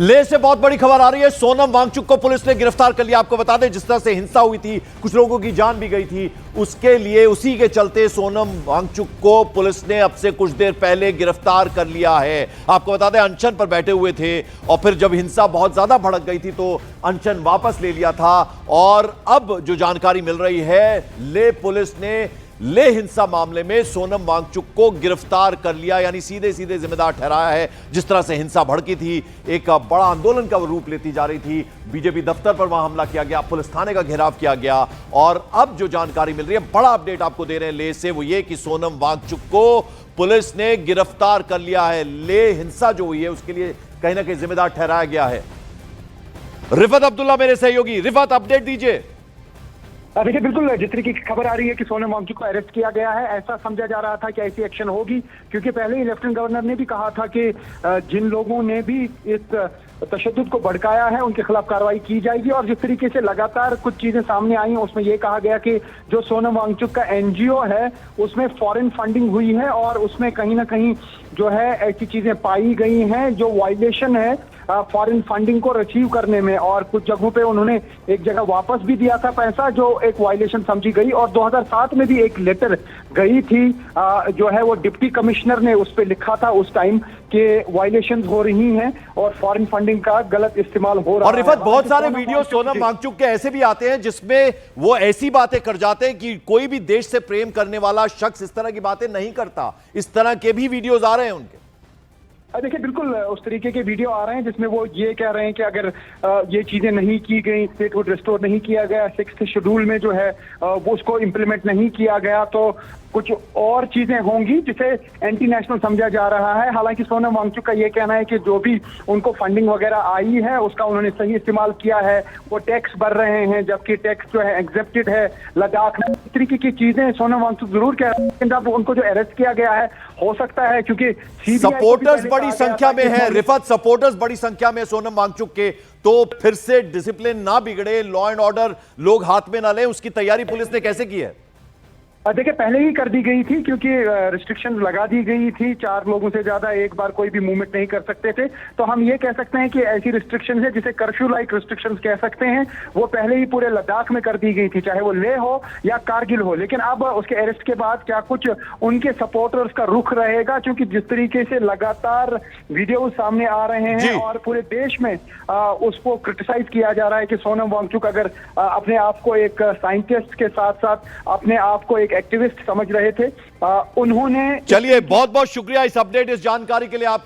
लेह से बहुत बड़ी खबर आ रही है। सोनम वांगचुक को पुलिस ने गिरफ्तार कर लिया। आपको बता दें, जिस तरह से हिंसा हुई थी, कुछ लोगों की जान भी गई थी, उसके लिए उसी के चलते सोनम वांगचुक को पुलिस ने अब से कुछ देर पहले गिरफ्तार कर लिया है। आपको बता दें, अनशन पर बैठे हुए थे और फिर जब हिंसा बहुत ज्यादा भड़क गई थी तो अनशन वापस ले लिया था। और अब जो जानकारी मिल रही है, लेह पुलिस ने ले हिंसा मामले में सोनम वांगचुक को गिरफ्तार कर लिया, यानी सीधे सीधे जिम्मेदार ठहराया है। जिस तरह से हिंसा भड़की थी, एक बड़ा आंदोलन का रूप लेती जा रही थी, बीजेपी दफ्तर पर वहां हमला किया गया, पुलिस थाने का घेराव किया गया। और अब जो जानकारी मिल रही है, बड़ा अपडेट आपको दे रहे हैं ले से, वो ये कि सोनम वांगचुक को पुलिस ने गिरफ्तार कर लिया है। ले हिंसा जो हुई है उसके लिए कहीं ना कहीं जिम्मेदार ठहराया गया है। रिफत अब्दुल्ला मेरे सहयोगी। रिफत, अपडेट दीजिए। देखिए, बिल्कुल जिस तरीके की खबर आ रही है कि सोनम वांगचुक को अरेस्ट किया गया है, ऐसा समझा जा रहा था कि ऐसी एक्शन होगी, क्योंकि पहले ही लेफ्टिनेंट गवर्नर ने भी कहा था कि जिन लोगों ने भी इस तशद्दुद को भड़काया है उनके खिलाफ कार्रवाई की जाएगी। और जिस तरीके से लगातार कुछ चीजें सामने आई हैं, उसमें यह कहा गया कि जो सोनम वांगचुक का एनजीओ है उसमें फॉरेन फंडिंग हुई है और उसमें कहीं ना कहीं जो है ऐसी चीजें पाई गई हैं जो वायलेशन है फॉरेन फंडिंग को रिसीव करने में। और कुछ जगहों पे उन्होंने एक जगह वापस भी दिया था पैसा, जो एक वायलेशन समझी गई। और 2007 में भी एक लेटर गई थी, जो है वो डिप्टी कमिश्नर ने उस पे लिखा था उस टाइम कि वायलेशन हो रही हैं और फॉरेन फंडिंग का गलत इस्तेमाल हो रहा है। और रिफत, बहुत सारे वीडियो सोनम वांगचुक के ऐसे भी आते हैं जिसमें वो ऐसी बातें कर जाते हैं कि कोई भी देश से प्रेम करने वाला शख्स इस तरह की बातें नहीं करता। इस तरह के भी वीडियोज आ रहे हैं उनके। देखिए, बिल्कुल उस तरीके के वीडियो आ रहे हैं जिसमें वो ये कह रहे हैं कि अगर ये चीजें नहीं की गई, स्टेटहुड रिस्टोर नहीं किया गया, 6th शेड्यूल में जो है वो उसको इम्प्लीमेंट नहीं किया गया, तो कुछ और चीजें होंगी जिसे एंटी नेशनल समझा जा रहा है। हालांकि सोनम वांगचुक का ये कहना है कि जो भी उनको फंडिंग वगैरह आई है उसका उन्होंने सही इस्तेमाल किया है, वो टैक्स भर रहे हैं, जबकि टैक्स जो है एग्जेप्टेड है लद्दाख में। इस तरीके की चीजें सोनम वांगचुक जरूर कह रहे हैं, लेकिन जब उनको जो अरेस्ट किया गया है, हो सकता है क्योंकि सपोर्टर्स बड़ी संख्या में है। रिफत, सपोर्टर्स बड़ी संख्या में सोनम वांगचुक के, तो फिर से डिसिप्लिन ना बिगड़े, लॉ एंड ऑर्डर लोग हाथ में ना लें, उसकी तैयारी पुलिस ने कैसे की है? देखिए, पहले ही कर दी गई थी क्योंकि रिस्ट्रिक्शन लगा दी गई थी। 4 लोगों से ज्यादा एक बार कोई भी मूवमेंट नहीं कर सकते थे। तो हम ये कह सकते हैं कि ऐसी रिस्ट्रिक्शन है जिसे कर्फ्यू लाइक रिस्ट्रिक्शन कह सकते हैं, वो पहले ही पूरे लद्दाख में कर दी गई थी, चाहे वो लेह हो या कारगिल हो। लेकिन अब उसके अरेस्ट के बाद क्या कुछ उनके सपोर्टर्स का रुख रहेगा, क्योंकि जिस तरीके से लगातार वीडियो सामने आ रहे हैं और पूरे देश में उसको क्रिटिसाइज किया जा रहा है कि सोनम वांगचुक अगर अपने आप को एक साइंटिस्ट के साथ साथ अपने आप को एक्टिविस्ट समझ रहे थे, उन्होंने। चलिए, बहुत बहुत शुक्रिया इस अपडेट, इस जानकारी के लिए। आप